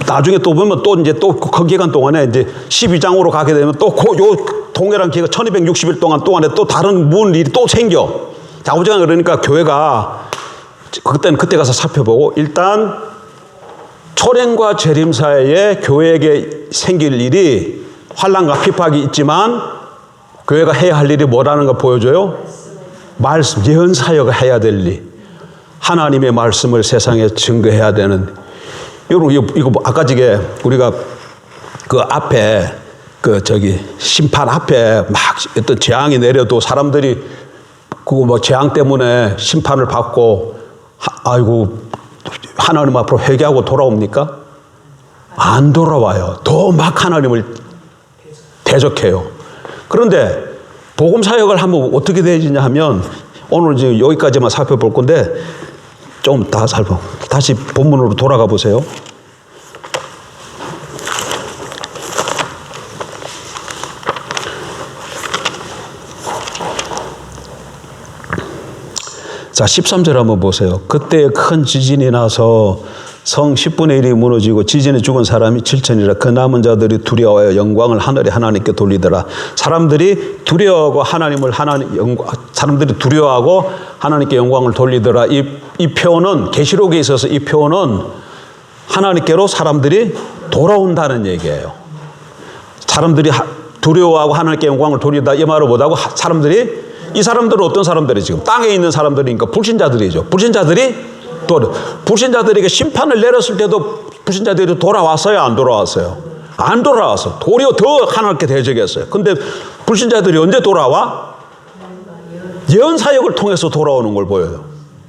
나중에 또 보면 또 그 기간 동안에 이제 12장으로 가게 되면 또 요 동일한 기간 1260일 동안에 또 다른 무슨 일이 또 생겨. 자, 오지간 그러니까 교회가 그때 가서 살펴보고 일단 초림과 재림 사이에 교회에게 생길 일이 환난과 핍박이 있지만 교회가 해야 할 일이 뭐라는 걸 보여줘요? 말씀, 예언 사역을 해야 될 일. 하나님의 말씀을 세상에 증거해야 되는. 여러분, 이거 아까 저게 우리가 그 앞에 심판 앞에 막 어떤 재앙이 내려도 사람들이 그거 뭐 재앙 때문에 심판을 받고 아이고 하나님 앞으로 회개하고 돌아옵니까? 안 돌아와요. 더 막 하나님을 대적해요. 그런데 복음 사역을 하면 어떻게 되지냐 하면 오늘 지금 여기까지만 살펴볼 건데 좀 다 다시 본문으로 돌아가 보세요. 자, 13절 한번 보세요. 그때 큰 지진이 나서 성 10분의 1이 무너지고 지진에 죽은 사람이 7천이라. 그 남은 자들이 두려워하여 영광을 하늘에 하나님께 돌리더라. 사람들이 두려워하고 사람들이 두려워하고 하나님께 영광을 돌리더라. 이 표현은 계시록에 있어서 이 표현은 하나님께로 사람들이 돌아온다는 얘기예요. 사람들이 두려워하고 하나님께 영광을 돌리다 이 말을 못하고 이 사람들은 어떤 사람들이 지금 땅에 있는 사람들이니까 불신자들이죠. 불신자들에게 심판을 내렸을 때도 불신자들이 돌아왔어요, 안 돌아왔어요? 안 돌아왔어. 도리어 더 하나님께 대적했어요. 근데 불신자들이 언제 돌아와? 예언 사역을 통해서 돌아오는 걸 보여요.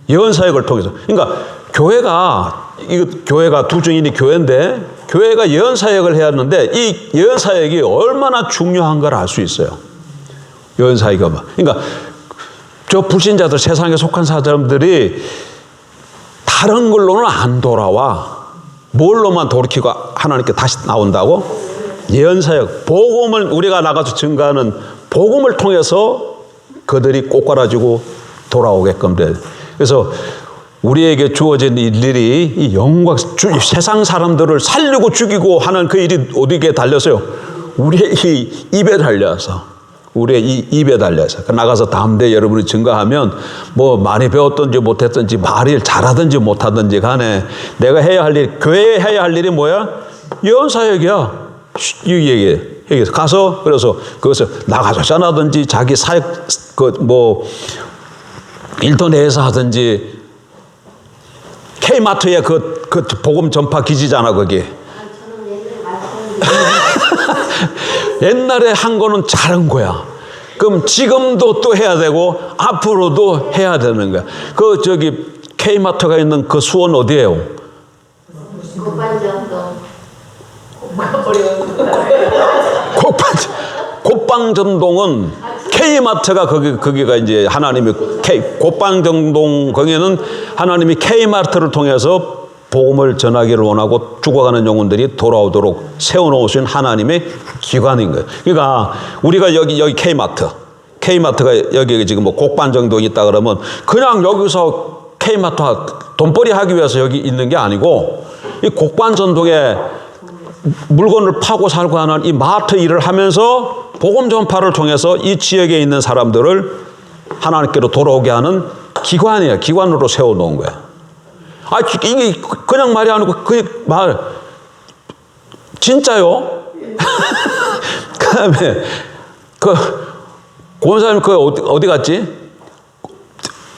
예언 사역을 통해서. 그러니까 교회가 두 증인이 교회인데 교회가 예언 사역을 해야 하는데 이 예언 사역이 얼마나 중요한 걸 알 수 있어요. 예언 사역이 그러니까 저 불신자들, 세상에 속한 사람들이 다른 걸로는 안 돌아와. 뭘로만 돌이키고 하나님께 다시 나온다고? 예언 사역, 복음을 우리가 나가서 증거하는 복음을 통해서 그들이 꼬꾸라지고 돌아오게끔 돼. 그래서 우리에게 주어진 일들이 이 영광, 세상 사람들을 살리고 죽이고 하는 그 일이 어디에 달렸어요? 우리의 이 입에 달려서. 우리의 이 입에 달려서 나가서 다음대 여러분이 증거하면 뭐 많이 배웠든지 못했든지 말을 잘하든지 못하든지 간에 내가 해야 할 일, 교회에 해야 할 일이 뭐야? 예언 사역이야. 이 얘기해. 가서 그래서 그것을 나가서 전하든지 자기 사역 인터넷에서 하든지 K마트에 그 복음 전파 기지잖아 거기. 옛날에 한 거는 잘한 거야. 그럼 지금도 또 해야 되고 앞으로도 해야 되는 거야. K마트가 있는 그 수원 어디예요? 곡방전동은 K마트가 거기가 이제 하나님이 곡방전동 거기는 하나님이 K마트를 통해서 복음을 전하기를 원하고 죽어가는 영혼들이 돌아오도록 세워놓으신 하나님의 기관인 거예요. 그러니까 우리가 여기 K마트가 여기 지금 뭐 곡반정동이 있다 그러면 그냥 여기서 K마트가 돈벌이 하기 위해서 여기 있는 게 아니고 이 곡반전동에 물건을 파고 살고 하는 이 마트 일을 하면서 복음 전파를 통해서 이 지역에 있는 사람들을 하나님께로 돌아오게 하는 기관이에요. 기관으로 세워놓은 거예요. 이게 그냥 말이 아니고 그 말 진짜요? 그다음에 권사님 어디 갔지?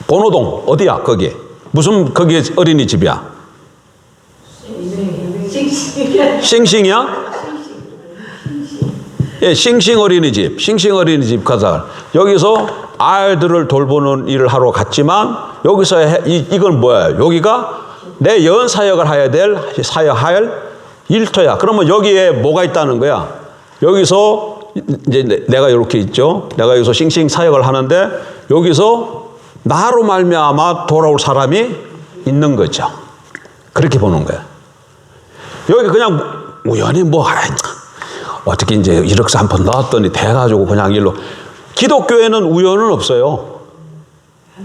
번호동 어디야 거기? 무슨 거기 어린이집이야? 싱싱이야? 예, 싱싱 어린이집 가서 여기서 아이들을 돌보는 일을 하러 갔지만 여기서 이건 뭐야? 여기가 내 예언 사역을 사역할 일터야. 그러면 여기에 뭐가 있다는 거야? 여기서 이제 내가 이렇게 있죠. 내가 여기서 싱싱 사역을 하는데 여기서 나로 말미암아 돌아올 사람이 있는 거죠. 그렇게 보는 거야. 여기 그냥 우연히 어떻게 이제 1억 3푼 넣었더니 돼가지고 그냥 일로. 기독교에는 우연은 없어요.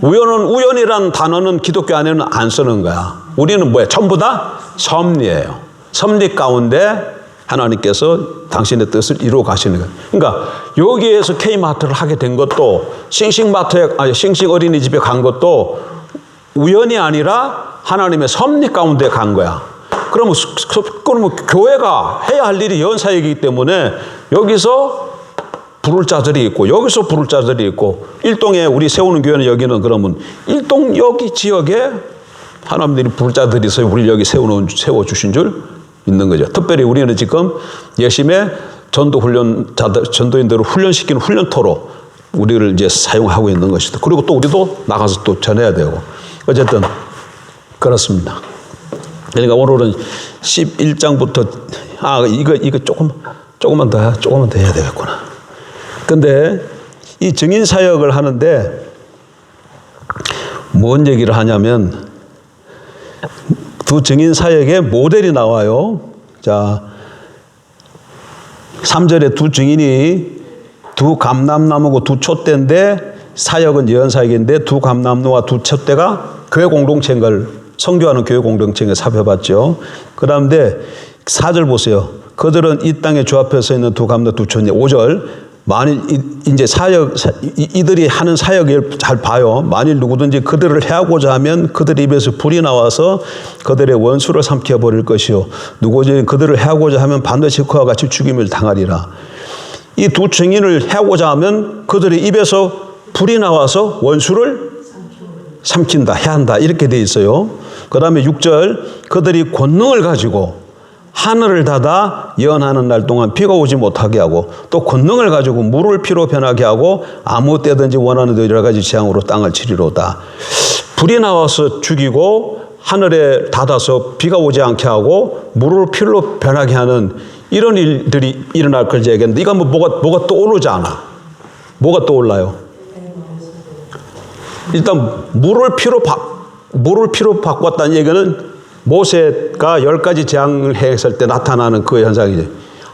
우연이란 단어는 기독교 안에는 안 쓰는 거야. 우리는 뭐야? 전부 다 섭리예요. 섭리 가운데 하나님께서 당신의 뜻을 이루어 가시는 거예요. 그러니까 여기에서 K마트를 하게 된 것도 싱싱 어린이집에 간 것도 우연이 아니라 하나님의 섭리 가운데 간 거야. 그러면 교회가 해야 할 일이 예언 사역이기 때문에 여기서 부를 자들이 있고 여기서 부를 자들이 있고 일동에 우리 세우는 교회는 여기는 그러면 일동 여기 지역에 하나님들이 부를 자들이 있어요. 우리를 여기 세워주신 줄 있는 거죠. 특별히 우리는 지금 열심히 전도인들을 훈련시키는 훈련토로 우리를 이제 사용하고 있는 것이다. 그리고 또 우리도 나가서 또 전해야 되고. 어쨌든 그렇습니다. 그러니까 오늘은 11장부터 이거 조금만 더 해야 되겠구나. 근데 이 증인 사역을 하는데 뭔 얘기를 하냐면 두 증인 사역의 모델이 나와요. 자, 3절에 두 증인이 두 감람나무고 두 촛대인데 사역은 예언사역인데 두 감람나무와 두 촛대가 교회 공동체인 걸 성교하는 교회 공동체에 살펴봤죠. 그 다음에 4절 보세요. 그들은 이 땅에 주 앞에 서 있는 두 감람 두 촛대. 5절 만일 이제 이들이 하는 사역을 잘 봐요. 만일 누구든지 그들을 해하고자 하면 그들 입에서 불이 나와서 그들의 원수를 삼켜 버릴 것이요 누구든지 그들을 해하고자 하면 반드시 그와 같이 죽임을 당하리라. 이 두 증인을 해하고자 하면 그들의 입에서 불이 나와서 원수를 삼킨다, 해한다 이렇게 돼 있어요. 그 다음에 6절 그들이 권능을 가지고 하늘을 닫아 예언하는 날 동안 비가 오지 못하게 하고 또 권능을 가지고 물을 피로 변하게 하고 아무 때든지 원하는 대로 여러 가지 재앙으로 땅을 치리로다. 불이 나와서 죽이고 하늘에 닫아서 비가 오지 않게 하고 물을 피로 변하게 하는 이런 일들이 일어날 걸 얘기했는데 이거 뭐가 떠오르지 않아. 뭐가 떠올라요? 일단 물을 피로 바꿨다는 얘기는 모세가 10가지 재앙을 행했을 때 나타나는 그 현상이죠.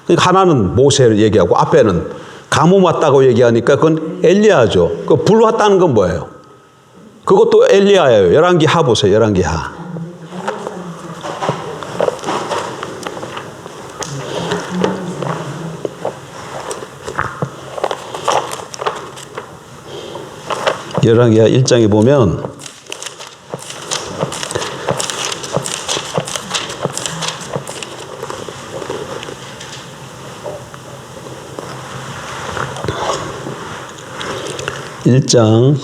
그러니까 하나는 모세를 얘기하고 앞에는 가뭄 왔다고 얘기하니까 그건 엘리야죠. 그 불 왔다는 건 뭐예요? 그것도 엘리야예요. 열왕기하 보세요. 열왕기하. 열왕기하 1장에 보면 1장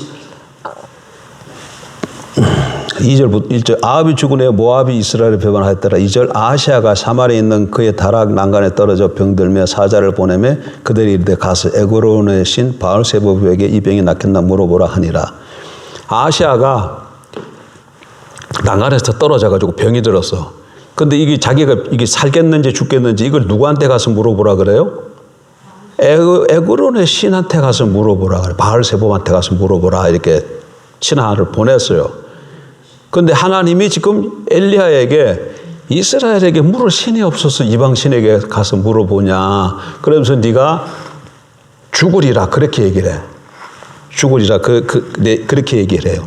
2절부터 1절 아합이 죽은 후에 모압이 이스라엘을 배반하였더라. 2절 아하시아가 사마리아에 있는 그의 다락 난간에 떨어져 병들며 사자를 보내매 그들이 이르되 가서 에그론의 신 바알세부부에게 이 병이 낫겠나 물어보라 하니라. 아하시아가 난간에서 떨어져 가지고 병이 들었어. 근데 이게 자기가 이게 살겠는지 죽겠는지 이걸 누구한테 가서 물어보라 그래요? 에그론의 신한테 가서 물어보라 그래. 바알세부한테 가서 물어보라 이렇게 신하를 보냈어요. 그런데 하나님이 지금 엘리야에게 이스라엘에게 물을 신이 없어서 이방 신에게 가서 물어보냐. 그러면서 네가 죽으리라 그렇게 얘기를 해. 죽으리라 그렇게 얘기를 해요.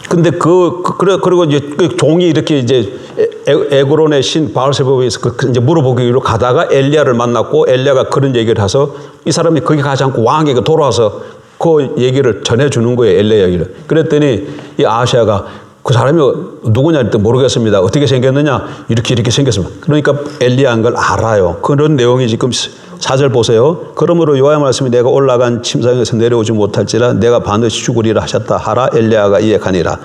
근데 그리고 이제 그 종이 이렇게 이제 에그론의 신 바알세부에서 이제 물어보기로 가다가 엘리야를 만났고 엘리야가 그런 얘기를 해서 이 사람이 거기 가지 않고 왕에게 돌아와서 그 얘기를 전해주는 거예요. 엘리야 얘기를. 그랬더니 이 아하시아가 그 사람이 누구냐 했더니 모르겠습니다. 어떻게 생겼느냐? 이렇게 생겼습니다. 그러니까 엘리야인 걸 알아요. 그런 내용이 지금 4절 보세요. 그러므로 여호와의 말씀이 내가 올라간 침상에서 내려오지 못할지라 내가 반드시 죽으리라 하셨다 하라 엘리야가 이에 가니라.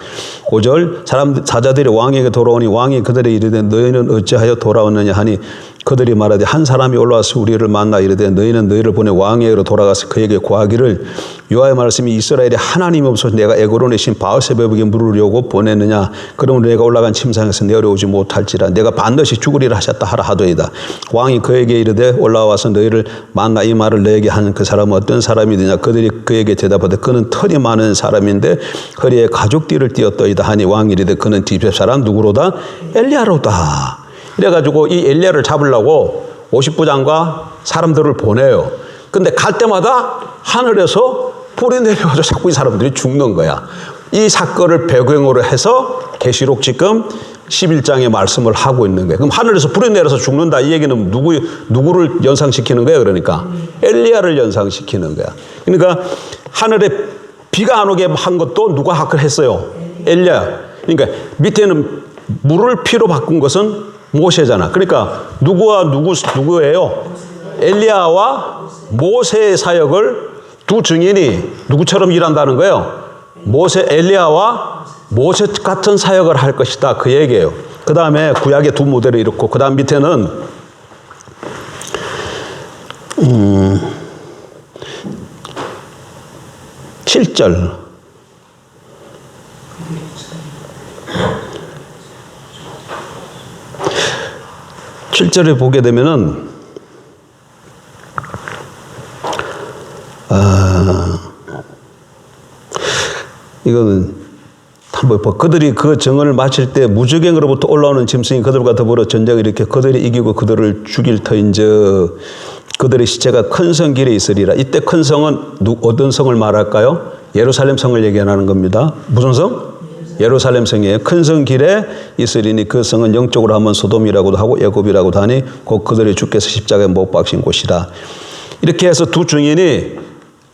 5절 사자들이 왕에게 돌아오니 왕이 그들에게 이르되 너희는 어찌하여 돌아왔느냐 하니 그들이 말하되 한 사람이 올라와서 우리를 만나 이르되 너희는 너희를 보내 왕에게로 돌아가서 그에게 고하기를 여호와의 말씀이 이스라엘에 하나님이 없어서 내가 에그론의 신 바알세부에게 물으려고 보냈느냐. 그러므로 내가 올라간 침상에서 내려오지 못할지라 내가 반드시 죽으리라 하셨다 하라 하더이다. 왕이 그에게 이르되 올라와서 너희를 만나 이 말을 너에게 하는 그 사람은 어떤 사람이더냐. 그들이 그에게 대답하되 그는 털이 많은 사람인데 허리에 가죽띠를 띠었더이다 하니 왕이 이르되 그는 디벳 사람 누구로다? 엘리야로다. 이래가지고 이 엘리야를 잡으려고 50부장과 사람들을 보내요. 근데 갈 때마다 하늘에서 불이 내려가지고 자꾸 이 사람들이 죽는 거야. 이 사건을 배경으로 해서 계시록 지금 11장의 말씀을 하고 있는 거예요. 그럼 하늘에서 불이 내려서 죽는다. 이 얘기는 누구를 연상시키는 거예요? 그러니까 엘리야를 연상시키는 거야. 그러니까 하늘에 비가 안 오게 한 것도 누가 했어요? 엘리야. 그러니까 밑에는 물을 피로 바꾼 것은 모세잖아. 그러니까 누구예요? 엘리야와 모세의 사역을 두 증인이 누구처럼 일한다는 거예요? 엘리야와 모세 같은 사역을 할 것이다. 그 얘기예요. 그 다음에 구약의 두 모델을 이렇고, 그 다음 밑에는 7절. 7절에 보게 되면은 이거는 한번 봐. 그들이 그 정을 마칠 때 무적행으로부터 올라오는 짐승이 그들과 더불어 전쟁을 일으켜 그들이 이기고 그들을 죽일 터인즉 그들의 시체가 큰 성 길에 있으리라. 이때 큰 성은 어떤 성을 말할까요? 예루살렘 성을 얘기하는 겁니다. 무슨 성? 예루살렘 성이에요. 큰 성 길에 있으리니 그 성은 영적으로 하면 소돔이라고도 하고 애굽이라고도 하니 곧 그들이 주께서 십자가에 못 박신 곳이라. 이렇게 해서 두 증인이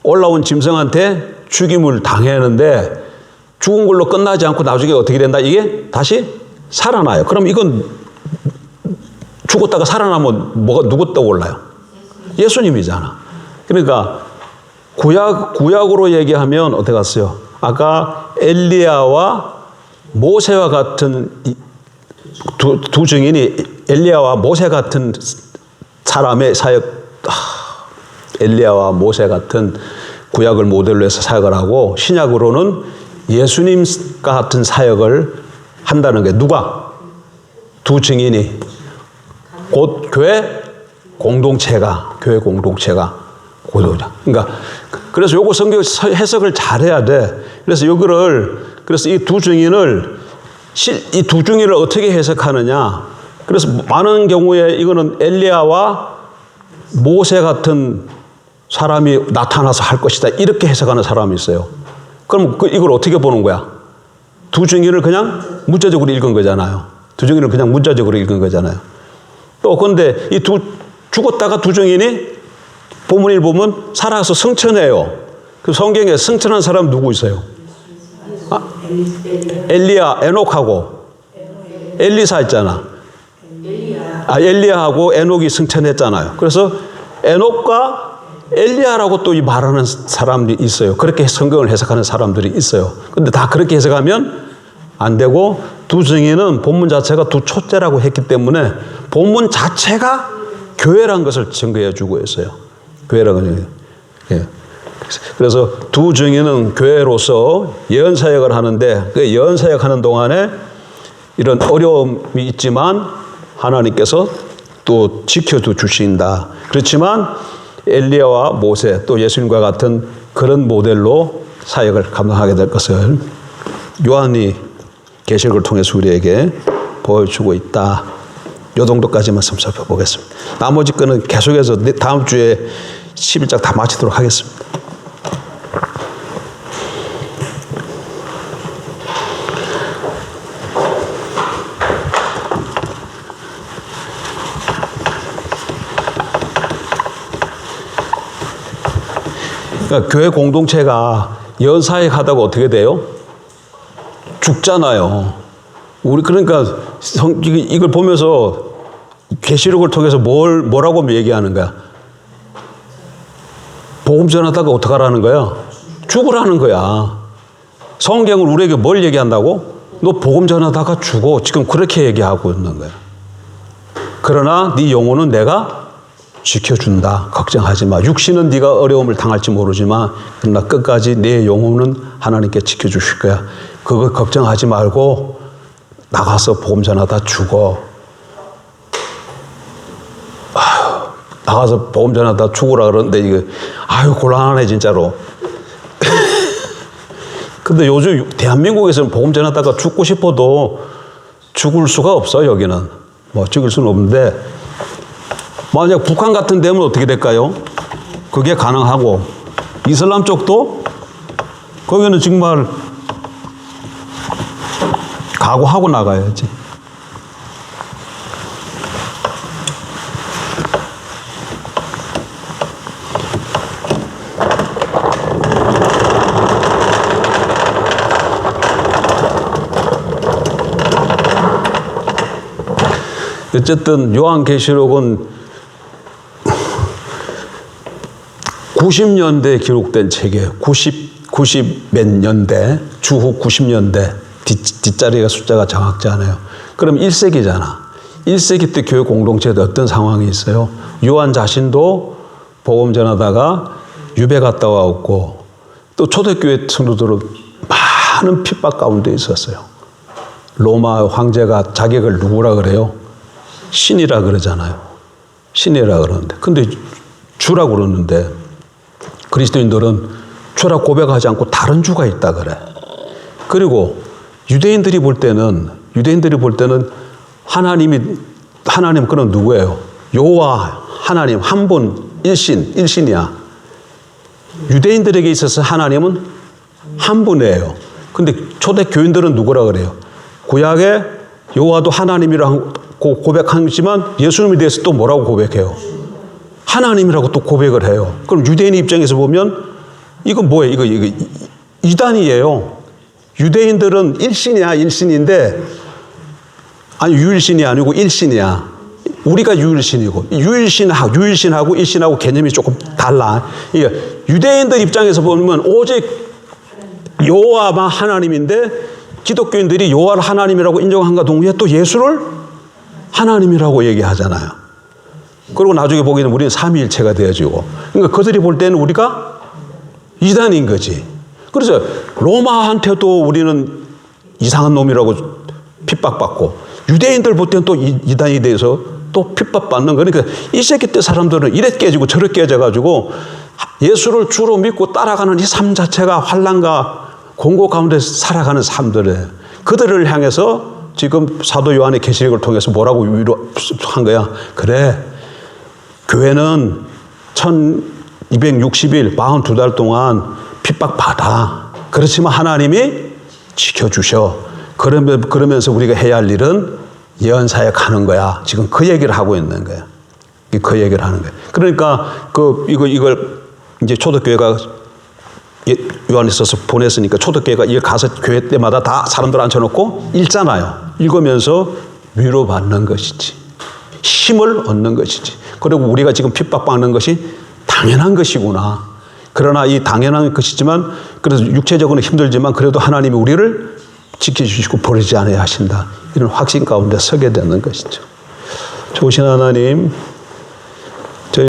올라온 짐승한테 죽임을 당했는데 죽은 걸로 끝나지 않고 나중에 어떻게 된다? 이게 다시 살아나요. 그럼 이건 죽었다가 살아나면 누구 떠올라요? 예수님이잖아. 그러니까 구약으로 얘기하면 어떻게 갔어요? 아까 엘리야와 모세와 같은 두 증인이 엘리야와 모세 같은 사람의 사역, 엘리야와 모세 같은 구약을 모델로 해서 사역을 하고, 신약으로는 예수님과 같은 사역을 한다는 게 누가? 두 증인이 곧 교회 공동체가 그러니까 그래서 요거 성경 해석을 잘해야 돼. 그래서 그래서 이 두 증인을 어떻게 해석하느냐? 그래서 많은 경우에 이거는 엘리야와 모세 같은 사람이 나타나서 할 것이다. 이렇게 해석하는 사람이 있어요. 그럼 이걸 어떻게 보는 거야? 두 증인을 그냥 문자적으로 읽은 거잖아요. 두 증인을 그냥 문자적으로 읽은 거잖아요. 또 근데 죽었다가 두 증인이 본문을 보면 살아서 승천해요. 그 성경에 승천한 사람 누구 있어요? 엘리야, 에녹하고 엘리사 있잖아. 엘리야하고 에녹이 승천했잖아요. 그래서 에녹과 엘리야라고 또 말하는 사람들이 있어요. 그렇게 성경을 해석하는 사람들이 있어요. 근데 다 그렇게 해석하면 안 되고, 두 증인은 본문 자체가 두 촛대라고 했기 때문에 본문 자체가 교회란 것을 증거해 주고 있어요. 교회라는. 예. 그래서 두 증인은 교회로서 예언 사역을 하는데, 그 예언 사역하는 동안에 이런 어려움이 있지만 하나님께서 또 지켜도 주신다. 그렇지만 엘리야와 모세 또 예수님과 같은 그런 모델로 사역을 감당하게 될 것을 요한이 계시록을 통해서 우리에게 보여주고 있다. 요 정도까지만 살펴보겠습니다. 나머지 거는 계속해서 다음 주에 11장 다 마치도록 하겠습니다. 그러니까 교회 공동체가 예언사역 하다가 어떻게 돼요? 죽잖아요. 그러니까 이걸 보면서 계시록을 통해서 뭐라고 얘기하는 거야? 복음 전하다가 어떡하라는 거야? 죽으라는 거야. 성경은 우리에게 뭘 얘기한다고? 너 복음 전하다가 죽어. 지금 그렇게 얘기하고 있는 거야. 그러나 네 영혼은 내가 지켜준다. 걱정하지 마. 육신은 네가 어려움을 당할지 모르지만 그러나 끝까지 내 영혼은 하나님께 지켜주실 거야. 그거 걱정하지 말고 나가서 복음 전하다 죽어. 나가서 복음 전하다 죽으라 그러는데 이게 곤란하네 진짜로. 근데 요즘 대한민국에서는 복음 전하다가 죽고 싶어도 죽을 수가 없어. 여기는 죽을 수는 없는데, 만약 북한 같은 데면 어떻게 될까요? 그게 가능하고, 이슬람 쪽도 거기는 정말 각오하고 나가야지. 어쨌든 요한계시록은 90년대에 기록된 책이에요. 90 몇 년대, 주후 90년대, 뒷자리가 숫자가 정확지 않아요. 그럼 1세기잖아. 1세기 때 교회 공동체에 어떤 상황이 있어요? 요한 자신도 복음 전하다가 유배 갔다 왔고, 또 초대교회 성도들은 많은 핍박 가운데 있었어요. 로마 황제가 자격을 누구라 그래요? 신이라 그러잖아요. 신이라 그러는데. 근데 주라 그러는데 그리스도인들은 주라 고백하지 않고 다른 주가 있다 그래. 그리고 유대인들이 볼 때는 하나님 그는 누구예요? 여호와 하나님 한 분 일신이야. 유대인들에게 있어서 하나님은 한 분이에요. 근데 초대 교인들은 누구라 그래요? 구약에 여호와도 하나님이라고 고백하지만 예수님에 대해서 또 뭐라고 고백해요? 하나님이라고 또 고백을 해요. 그럼 유대인 입장에서 보면 이건 뭐예요? 이거 이단이에요. 유대인들은 일신인데 아니 유일신이 아니고 일신이야. 우리가 유일신이고 유일신하고 일신하고 개념이 조금 달라. 이게 유대인들 입장에서 보면 오직 여호와만 하나님인데 기독교인들이 여호와를 하나님이라고 인정한과 동시에 또 예수를 하나님이라고 얘기하잖아요. 그리고 나중에 보기에는 우리는 삼위일체가 되어지고, 그러니까 그들이 볼 때는 우리가 이단인 거지. 그래서 로마한테도 우리는 이상한 놈이라고 핍박받고, 유대인들 볼 때는 또 이단이 돼서 또 핍박받는 거니까, 이 세기 때 사람들은 이래 깨지고 저래 깨져가지고 예수를 주로 믿고 따라가는 이 삶 자체가 환난과 공고 가운데 살아가는 삶들에, 그들을 향해서 지금 사도 요한의 계시록을 통해서 뭐라고 위로한 거야? 그래, 교회는 1260일 42달 동안 핍박받아. 그렇지만 하나님이 지켜주셔. 그러면서 우리가 해야 할 일은 예언사역하는 거야. 지금 그 얘기를 하고 있는 거야. 그 얘기를 하는 거야. 그러니까 이걸 이제 초대교회가 요한에 있어서 보냈으니까 초대교회가 이걸 가서 교회 때마다 다 사람들 앉혀놓고 읽잖아요. 읽으면서 위로받는 것이지, 힘을 얻는 것이지. 그리고 우리가 지금 핍박받는 것이 당연한 것이구나. 그러나 이 당연한 것이지만, 그래서 육체적으로는 힘들지만 그래도 하나님이 우리를 지켜주시고 버리지 않아야 하신다. 이런 확신 가운데 서게 되는 것이죠. 좋으신 하나님,